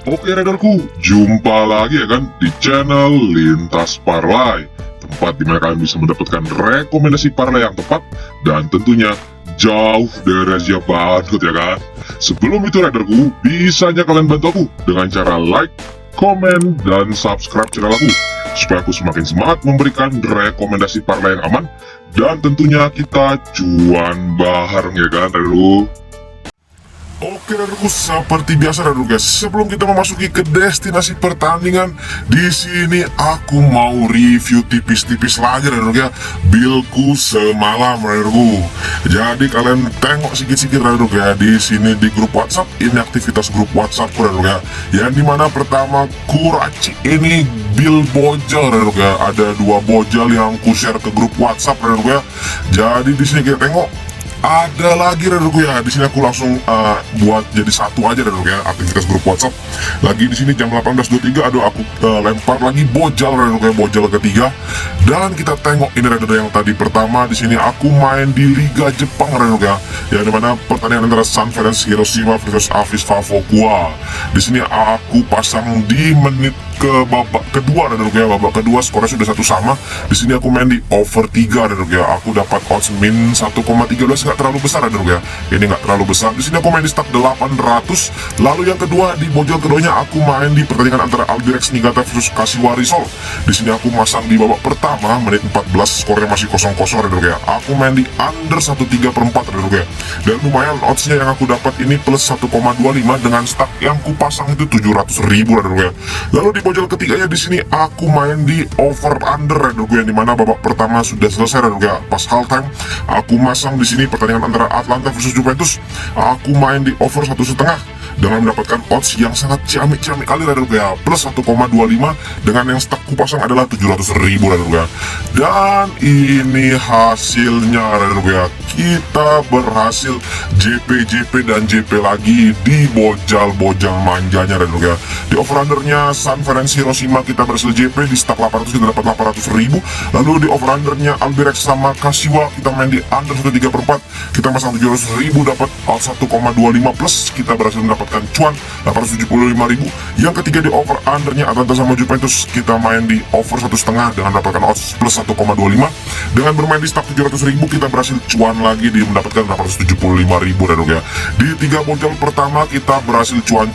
Oke radarku, jumpa lagi ya kan di channel Lintas Parlay, tempat dimana kalian bisa mendapatkan rekomendasi parlay yang tepat dan tentunya jauh dari razia badut ya kan. Sebelum itu radarku, bisanya kalian bantu aku dengan cara like, komen, dan subscribe channel aku supaya aku semakin semangat memberikan rekomendasi parlay yang aman dan tentunya kita cuan bareng ya kan radarku. Oke radarku, seperti biasa radarku guys, sebelum kita memasuki ke destinasi pertandingan, di sini aku mau review tipis-tipis lagi radarku ya, buildku semalam radarku. Jadi kalian tengok sedikit-sedikit radarku ya, di sini di grup WhatsApp, ini aktivitas grup WhatsApp radarku ya, yang dimana pertama Kuraci ini build bojol radarku ya, ada dua bojol yang ku share ke grup WhatsApp radarku ya. Jadi di sini kita tengok ada lagi radarku ya, di sini aku langsung buat jadi satu aja radarku ya, aktivitas grup WhatsApp. Lagi di sini jam 18.23 ada aku lempar lagi bojol radarku ya, bojol ketiga. Dan kita tengok ini radarku yang tadi pertama, di sini aku main di Liga Jepang radarku ya, yang dimana pertandingan antara Sanfrecce Hiroshima versus Avispa Fukuoka. Di sini aku pasang di menit ke babak kedua radarku ya, babak kedua skornya sudah satu sama. Di sini aku main di over 3 radarku ya, aku dapat odds min 1,13, nggak terlalu besar radarku ya, ini nggak terlalu besar. Di sini aku main di start 800. Lalu yang kedua, di bojol keduanya aku main di pertandingan antara Albirex Niigata versus Kashiwari Seoul. Di sini aku masang di babak pertama menit 14, skornya masih 0-0 radarku ya, aku main di under 1/3/4 radarku ya, dan lumayan oddsnya yang aku dapat ini plus 1,25 dengan start yang ku pasang itu 700.000 radarku ya. Lalu di bojol ketiganya di sini aku main di over under radarku ya, dimana babak pertama sudah selesai radarku ya, pas halftime aku masang di sini pertandingan antara Atlanta versus Juventus, aku main di over 1,5 dengan mendapatkan odds yang sangat ciamik-ciamik kali radarku ya, plus 1,25 dengan yang start ku pasang adalah 700.000 radarku ya. Dan ini hasilnya radarku ya, kita berhasil JP dan JP lagi di bojal manjanya radarku ya. Di over undernya Sanfrecce Hiroshima kita berhasil JP di start 800, kita dapat 800.000. Lalu di over undernya Albirex sama Kashiwa kita main di under 1/3/4, kita masang 700.000, dapat odds 1,25 plus, kita berhasil mendapatkan cuan 875.000. Yang ketiga di over undernya Atlanta sama Juventus kita main di over 1,5 dengan mendapatkan odds plus 1,25. Dengan bermain di start 700.000 kita berhasil cuan lagi di mendapatkan 875.000 radarku ya. Di tiga bojol pertama kita berhasil cuan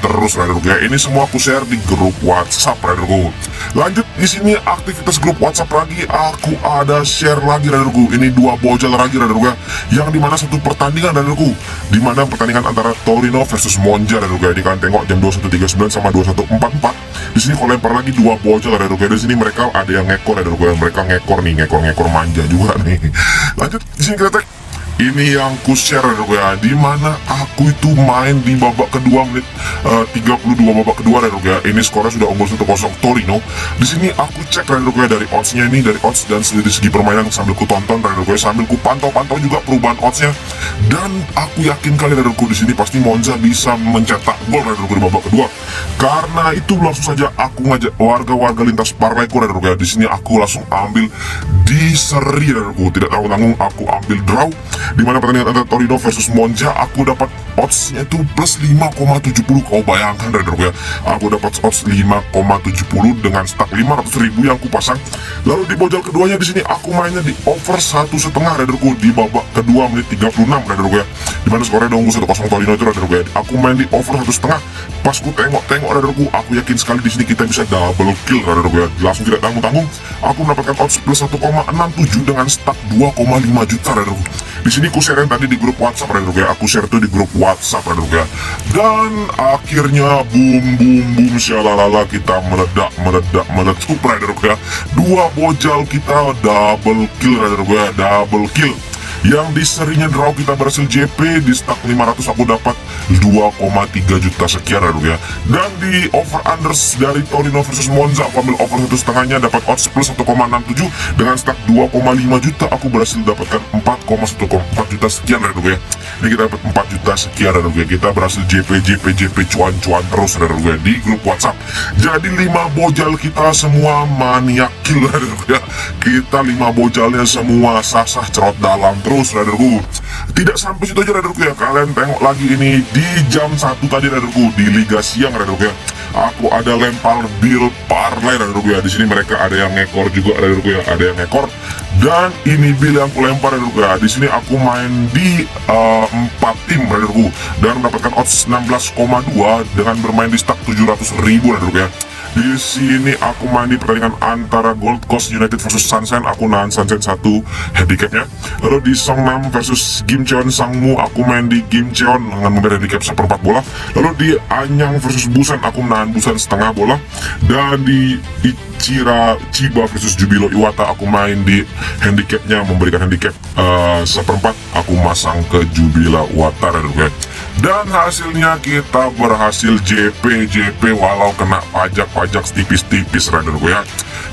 terus radarku ya. Ini semua aku share di grup WhatsApp radarku. Lanjut di sini aktivitas grup WhatsApp lagi, aku ada share lagi radarku. Ini dua bojol lagi radarku ya, yang dimana satu pertandingan radarku, dimana pertandingan antara Torino versus Monza radarku ya. Di kalian tengok jam 21.39 sama 21.44. Di sini kalau lempar lagi dua bojol radarku ya. Di sini mereka ada yang ngekor radarku ya, mereka ngekor nih, ngekor manja juga nih. Lanjut di sini kita cek. Ini yang ku share radarku ya, dimana aku itu main di babak kedua menit 32 babak kedua radarku ya. Ini skornya sudah unggul 1-0 Torino. Di sini aku cek radarku ya dari oddsnya, ini dari odds dan dari segi permainan sambil ku tonton radarku ya, sambil ku pantau juga perubahan oddsnya. Dan aku yakin kali radarku di sini pasti Monza bisa mencetak gol radarku di babak kedua. Karena itu langsung saja aku ngajak warga-warga lintas parlayku radarku ya. Di sini aku langsung ambil di seri radarku, tidak tanggung-tanggung aku ambil draw. Dimana pertandingan antara Torino versus Monza aku dapat oddsnya itu plus 5,70. Kau bayangkan radarku ya, aku dapat odds 5,70 dengan start 500.000 yang ku pasang. Lalu di bojol keduanya di sini aku mainnya di over 1,5 radarku di babak kedua menit 36 radarku ya, dimana skornya udah unggul 1-0 Torino itu radarku ya. Aku main di over 1,5. Pas ku tengok radarku, aku yakin sekali di sini kita bisa double kill radarku ya. Langsung tidak tanggung-tanggung aku mendapatkan odds plus 1,67 dengan start 2,5 juta radarku. Di sini ku share tadi di grup WhatsApp radarku ya, aku share tuh di grup WhatsApp radarku ya. Dan akhirnya boom syalalala, kita meledak radarku ya. Dua bojol kita double kill radarku ya, double kill. Yang di serinya draw kita berhasil JP di start 500, aku dapat 2,3 juta sekian radarku ya. Dan di over unders dari Torino versus Monza aku ambil over 1,5-nya, dapat odds plus 1,67 dengan start 2,5 juta, aku berhasil dapatkan 4,1,4 juta sekian radarku ya. Ini kita dapat 4 juta sekian radarku ya. Kita berhasil JP cuan terus radarku ya di grup WhatsApp. Jadi 5 bojol kita semua maniak kill radarku ya. Kita 5 bojolnya semua sah cerot dalam terus radarku. Tidak sampai situ aja radarku ya, kalian tengok lagi ini di jam 1 tadi raderku di Liga Siang raderku ya. Aku ada lempar deal parlay raderku ya. Di sini mereka ada yang ngekor juga raderku ya, ada yang ngekor. Dan ini bil yang aku lempar raderku ya. Di sini aku main di 4 tim raderku dan mendapatkan odds 16,2 dengan bermain di stake 700.000 raderku ya. Di sini aku main di pertandingan antara Gold Coast United versus Sunshine. Aku nahan Sunshine 1 handicapnya. Lalu di Songnam versus Gimcheon Sangmu, aku main di Gimcheon dengan memberi handicap 1/4 bola. Lalu di Anyang versus Busan, aku menahan Busan setengah bola. Dan di Chiba versus Jubilo Iwata, aku main di handicapnya memberikan handicap 1/4. Aku masang ke Jubilo Iwata dan hasilnya kita berhasil JP walau kena pajak tipis-tipis raderku ya.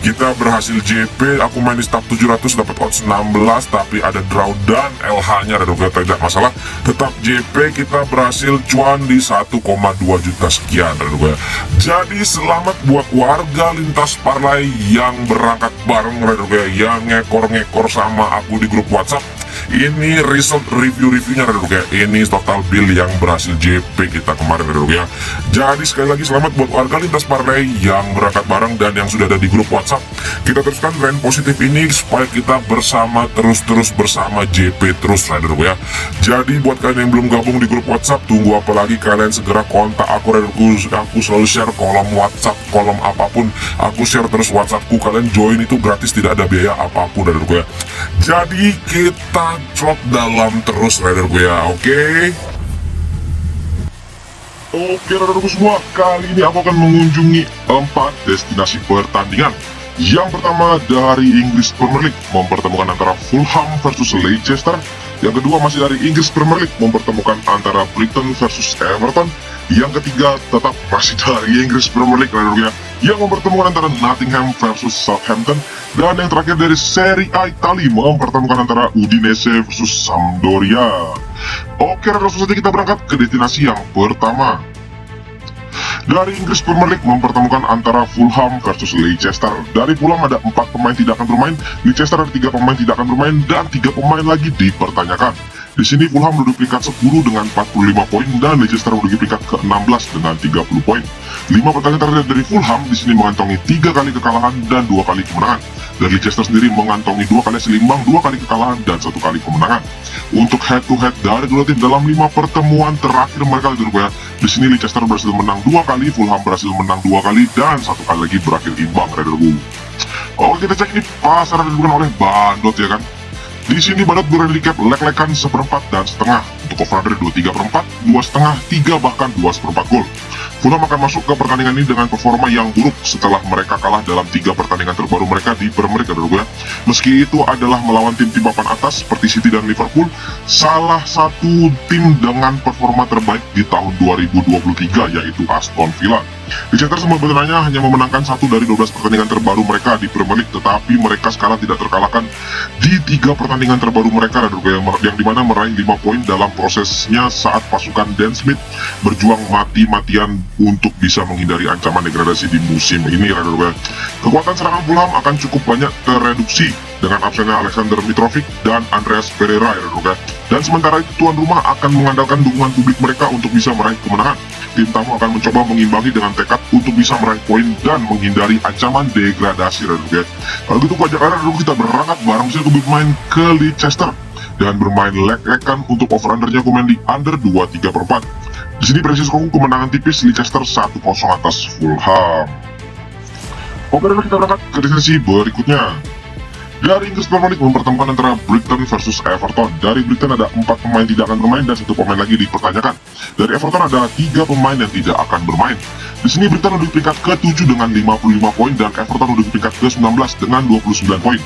Kita berhasil JP, aku main di stake 700 dapat odds 16 tapi ada draw dan LH nya raderku ya, tidak masalah. Tetap JP kita berhasil cuan di 1,2 juta sekian raderku ya. Jadi selamat buat warga lintas parlay yang berangkat bareng raderku ya, yang ngekor sama aku di grup WhatsApp. Ini result review-reviewnya raderku ya. Ini total bill yang berhasil JP kita kemarin raderku ya. Jadi sekali lagi selamat buat warga lintas parlay yang berangkat bareng dan yang sudah ada di grup WhatsApp. Kita teruskan tren positif ini supaya kita bersama terus bersama JP terus raderku ya. Jadi buat kalian yang belum gabung di grup WhatsApp, tunggu apa lagi, kalian segera kontak aku raderku. Aku selalu share kolom WhatsApp, kolom apapun aku share terus WhatsAppku. Kalian join itu gratis, tidak ada biaya apapun raderku ya. Jadi kita drop dalam terus raderku ya, oke? Oke raderku semua, kali ini aku akan mengunjungi 4 destinasi pertandingan. Yang pertama dari Inggris Premier League, mempertemukan antara Fulham versus Leicester. Yang kedua masih dari Inggris Premier League, mempertemukan antara Brighton versus Everton. Yang ketiga tetap masih dari Inggris Premier League raderku ya, yang mempertemukan antara Nottingham versus Southampton. Dan yang terakhir dari Serie A Italia, mempertemukan antara Udinese versus Sampdoria. Oke, langsung saja kita berangkat ke destinasi yang pertama. Dari Inggris Premier League, mempertemukan antara Fulham versus Leicester. Dari Fulham ada 4 pemain tidak akan bermain, Leicester ada 3 pemain tidak akan bermain, dan 3 pemain lagi dipertanyakan. Di sini Fulham menduduki peringkat 10 dengan 45 poin dan Leicester menduduki peringkat ke-16 dengan 30 poin. 5 pertandingan terakhir dari Fulham di sini mengantongi 3 kali kekalahan dan 2 kali kemenangan. Dan Leicester sendiri mengantongi 2 kali hasil imbang, 2 kali kekalahan dan 1 kali kemenangan. Untuk head to head dari kedua tim dalam 5 pertemuan terakhir mereka di sini Leicester berhasil menang 2 kali, Fulham berhasil menang 2 kali dan 1 kali lagi berakhir imbang raderku. Oke, kita cek ini pasar yang dibuka oleh Bandot ya kan. Di sini Bandot berhandicap lek-lekan 1/4 dan setengah. Untuk over-under 23/4, 2,5, 3 bahkan 2,4 gol. Fulham akan masuk ke pertandingan ini dengan performa yang buruk setelah mereka kalah dalam 3 pertandingan terbaru mereka di Premier League raderku ya. Meski itu adalah melawan tim-tim papan atas seperti City dan Liverpool, salah satu tim dengan performa terbaik di tahun 2023 yaitu Aston Villa. Leicester sebenarnya hanya memenangkan 1 dari 12 pertandingan terbaru mereka di Premier League, tetapi mereka sekarang tidak terkalahkan di 3 pertandingan terbaru mereka yang dimana meraih 5 poin dalam prosesnya saat pasukan Dan Smith berjuang mati-matian untuk bisa menghindari ancaman degradasi di musim ini raderku ya. Kekuatan serangan Fulham akan cukup banyak tereduksi dengan absennya Alexander Mitrovic dan Andreas Pereira raderku ya. Dan sementara itu tuan rumah akan mengandalkan dukungan publik mereka untuk bisa meraih kemenangan. Tim tamu akan mencoba mengimbangi dengan tekad untuk bisa meraih poin dan menghindari ancaman degradasi raderku ya. Kalau gitu pajak raderku kita berangkat bareng saya bermain ke Leicester dan bermain leg-legan untuk over-undernya aku main di under 23/4. Di sini prediksi skor kemenangan tipis Leicester 1-0 atas Fulham. Oke, kita berangkat ke destinasi berikutnya. Dari Inggris Premier League mempertemukan antara Brighton versus Everton. Dari Brighton ada 4 pemain tidak akan bermain dan 1 pemain lagi dipertanyakan. Dari Everton ada 3 pemain yang tidak akan bermain. Di sini Brighton menduduki peringkat ke-7 dengan 55 poin dan Everton menduduki peringkat ke-19 dengan 29 poin.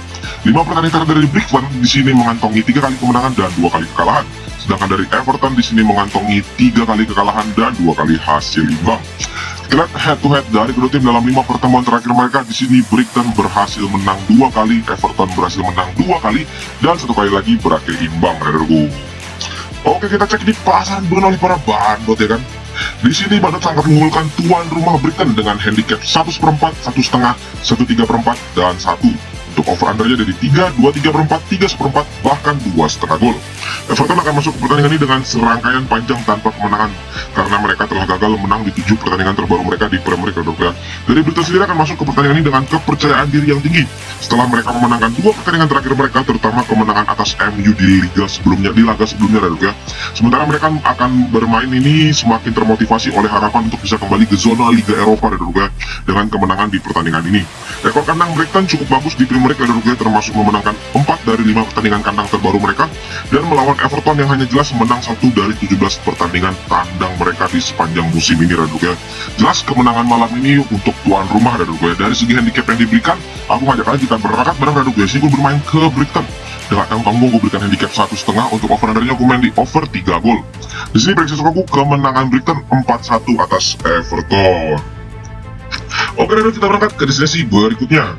5 pertandingan terakhir dari Brighton di sini mengantongi 3 kali kemenangan dan 2 kali kekalahan. Sedangkan dari Everton di sini mengantongi 3 kali kekalahan dan 2 kali hasil imbang. Kita lihat head to head dari kedua tim dalam 5 pertemuan terakhir mereka. Di sini Brighton berhasil menang 2 kali, Everton berhasil menang 2 kali, dan 1 kali lagi berakhir imbang raderku. Oke, kita cek di pasaran oleh para bandot ya kan. Di sini Bandot sangat mengunggulkan tuan rumah Brighton dengan handicap 1/4, 1,5, 1/3/4, dan 1. Untuk over-undernya dari 3, 2/3/4, 3/4, bahkan 2,5 gol. Everton akan masuk ke pertandingan ini dengan serangkaian panjang tanpa kemenangan karena mereka telah gagal menang di 7 pertandingan terbaru mereka di Premier League. Dari Brighton sendiri akan masuk ke pertandingan ini dengan kepercayaan diri yang tinggi setelah mereka memenangkan 2 pertandingan terakhir mereka, terutama kemenangan atas MU di laga sebelumnya. Sementara mereka akan bermain ini semakin termotivasi oleh harapan untuk bisa kembali ke zona Liga Eropa dengan kemenangan di pertandingan ini. Rekor kandang Brighton cukup bagus di Premier League, termasuk memenangkan 4 dari 5 pertandingan kandang terbaru mereka dan melawan Everton yang hanya jelas menang 1 dari 17 pertandingan kandang mereka di sepanjang musim ini. Jelas kemenangan malam ini untuk tuan rumah. Dari segi handicap yang diberikan, aku ngajak kalian kita berangkat bareng. Sini gue bermain ke Brighton dengan yang tanggung, gue berikan handicap 1,5 untuk over undernya gue main di over 3 gol. Di sini prediksi aku kemenangan Brighton 4-1 atas Everton. Oke, kita berangkat ke destinasi berikutnya.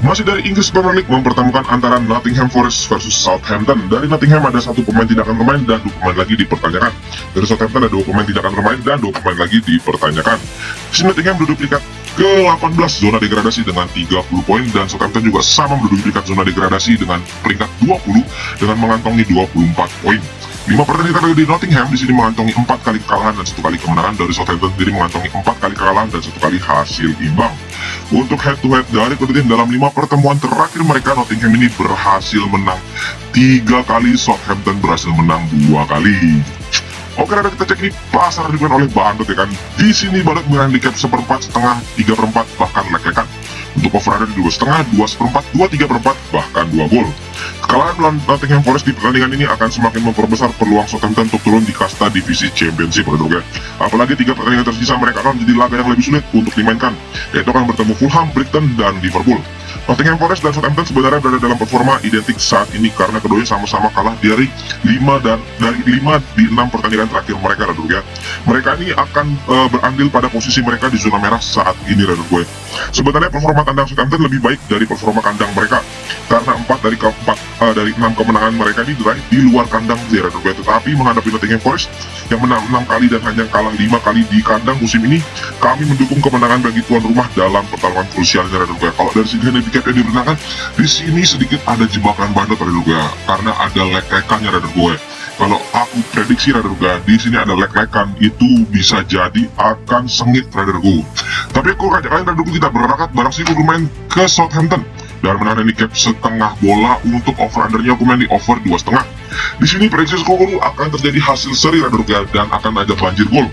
Masih dari Inggris Premier League mempertemukan antara Nottingham Forest versus Southampton. Dari Nottingham ada 1 pemain tidak akan bermain dan 2 pemain lagi dipertanyakan. Dari Southampton ada 2 pemain tidak akan bermain dan 2 pemain lagi dipertanyakan. Di sini Nottingham duduk peringkat ke-18 zona degradasi dengan 30 poin dan Southampton juga sama menduduki peringkat zona degradasi dengan peringkat 20 dengan mengantongi 24 poin. 5 pertandingan terakhir di Nottingham di sini mengantongi 4 kali kekalahan dan 1 kali kemenangan. Dari Southampton sendiri mengantongi 4 kali kekalahan dan 1 kali hasil imbang. Untuk head to head dari kedua tim dalam 5 pertemuan terakhir mereka, Nottingham ini berhasil menang 3 kali, Southampton berhasil menang 2 kali. Oke, kita cek nih pasar diberikan oleh Bandot kan. Di sini Bandot menghandicap 1/4, setengah, 3/4 bahkan lek-lekan. Untuk over ada di 2,5, 2/4, 2/3/4 bahkan 2 gol. Kekalahan melawan Nottingham Forest di pertandingan ini akan semakin memperbesar peluang Southampton untuk turun di kasta divisi Championship. Apalagi 3 pertandingan tersisa mereka akan menjadi laga yang lebih sulit untuk dimainkan, yaitu akan bertemu Fulham, Brighton, dan Liverpool. Nottingham Forest dan Southampton sebenarnya berada dalam performa identik saat ini karena keduanya sama-sama kalah dari 5 di 6 pertandingan terakhir mereka. Mereka ini akan berandil pada posisi mereka di zona merah saat ini. Sebenarnya performa kandang Southampton lebih baik dari performa kandang mereka karena 4 dari 6 kemenangan mereka ini diraih di luar kandang. Tetapi menghadapi Nottingham Forest yang menang 6 kali dan hanya kalah 5 kali di kandang musim ini, kami mendukung kemenangan bagi tuan rumah dalam pertarungan krusial ini. Kalau dari segi handicap yang diberikan, di sini sedikit ada jebakan Bandot karena ada lek-lekannya. Kalau aku prediksi di sini ada lek-lekan, itu bisa jadi akan sengit. Tapi aku ajak kalian kita berangkat bareng sih, aku bermain ke Southampton dan menang handicap setengah bola. Untuk over undernya aku main di over 2,5. Di sini prediksi skor akan terjadi hasil seri dan akan ada banjir gol.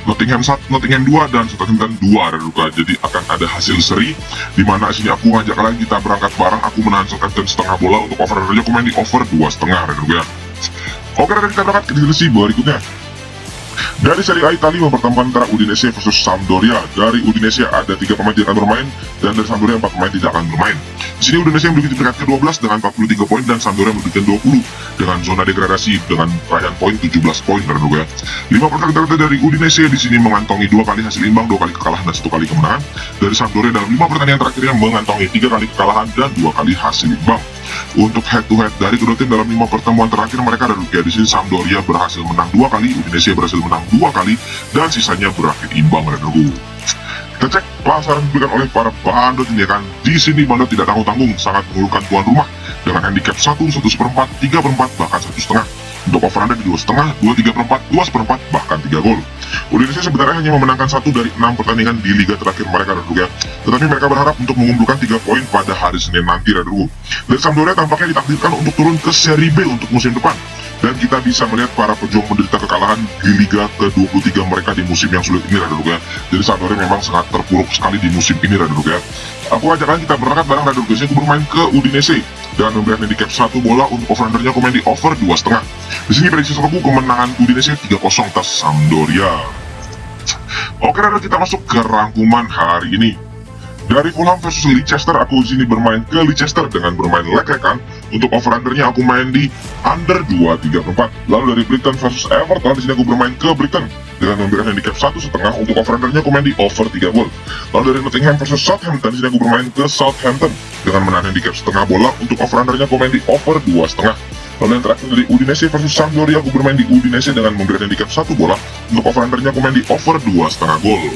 Nottingham 2 dan Southampton 2 jadi akan ada hasil seri, dimana sini aku ngajak kalian kita berangkat bareng. Aku menahan Southampton setengah bola. Untuk over undernya aku main di over 2,5. Oke, kita berangkat ke destinasi berikutnya. Dari Serie A Italia mempertemukan antara Udinese versus Sampdoria. Dari Udinese ada 3 pemain tidak akan bermain dan dari Sampdoria 4 pemain tidak akan bermain. Di sini Udinese menduduki peringkat ke-12 dengan 43 poin dan Sampdoria menduduki 20 dengan zona degradasi dengan raihan poin 17 poin. 5 pertandingan dari Udinese di sini mengantongi 2 kali hasil imbang, 2 kali kekalahan dan 1 kali kemenangan. Dari Sampdoria dalam 5 pertandingan terakhirnya mengantongi 3 kali kekalahan dan 2 kali hasil imbang. Untuk head to head dari kedua tim dalam 5 pertemuan terakhir mereka di sini Sampdoria berhasil menang 2 kali, Udinese berhasil menang 2 kali dan sisanya berakhir imbang. Kita cek pasaran diberikan oleh para Bandot ini kan. Di sini Bandot tidak tanggung-tanggung, sangat menguntungkan tuan rumah dengan handicap 1, 1/4, 3/4 bahkan 1,5. Untuk over under di 2,5, 2/3/4, 2/4 bahkan 3 gol. Udinese sebenarnya hanya memenangkan 1 dari 6 pertandingan di liga terakhir mereka, tetapi mereka berharap untuk mengumpulkan 3 poin pada hari Senin nanti. Dan Sampdoria tampaknya ditakdirkan untuk turun ke Serie B untuk musim depan, dan kita bisa melihat para pejuang menderita kekalahan di liga ke-23 mereka di musim yang sulit ini. Jadi Sampdoria memang sangat terpuruk sekali di musim ini. Aku ajak kalian kita berangkat bareng aku bermain ke Udinese dan memberikan handicap 1 bola. Untuk over undernya aku main di over 2,5. Di sini prediksi aku kemenangan Udinese 3-0 atas Sampdoria. Oke, kita masuk ke rangkuman hari ini. Dari Fulham versus Leicester, aku di sini bermain ke Leicester dengan bermain lek-lekan. Untuk over undernya aku main di under 2/3/4. Lalu dari Brighton versus Everton, di sini aku bermain ke Brighton dengan memberikan handicap 1,5. Untuk over undernya aku main di over 3 gol. Lalu dari Nottingham versus Southampton, di sini aku bermain ke Southampton dengan menahan handicap setengah bola. Untuk over undernya aku main di over 2,5. Lalu yang terakhir dari Udinese versus Sampdoria, aku bermain di Udinese dengan memberikan handicap 1 bola. Untuk over undernya aku main di over 2,5 gol.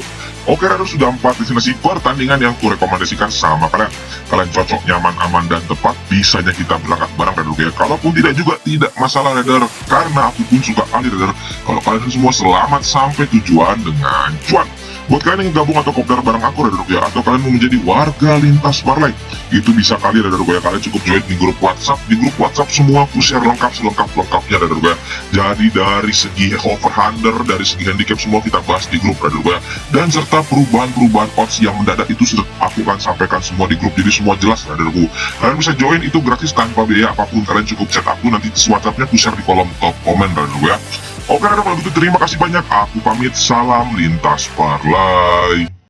Oke, Radar, sudah 4 destinasi pertandingan yang kurekomendasikan sama kalian. Kalian cocok, nyaman, aman, dan tepat, bisanya kita berangkat bareng, Radar, ya. Kalaupun tidak juga tidak masalah, Radar, karena aku pun suka kali, Radar, kalau kalian semua selamat sampai tujuan dengan cuan. Buat kalian yang gabung atau kopdar bareng aku, Radar, ya, atau kalian mau menjadi warga lintas Parley, itu bisa kali, Radar, ya. Kalian cukup join di grup WhatsApp. Di grup WhatsApp semua aku share lengkap selengkap-lengkapnya, Radar, ya. Jadi dari segi over-under, dari segi handicap, semua kita bahas di grup, Radar, ya. Dan serta perubahan-perubahan odds yang mendadak itu sudah aku akan sampaikan semua di grup, jadi semua jelas, Radarku. Kalian bisa join, itu gratis tanpa biaya apapun. Kalian cukup chat aku, nanti WhatsAppnya aku share di kolom top komen, Radarku, ya. Oke, Radar, kalau gitu terima kasih banyak. Aku pamit, salam lintas Parley.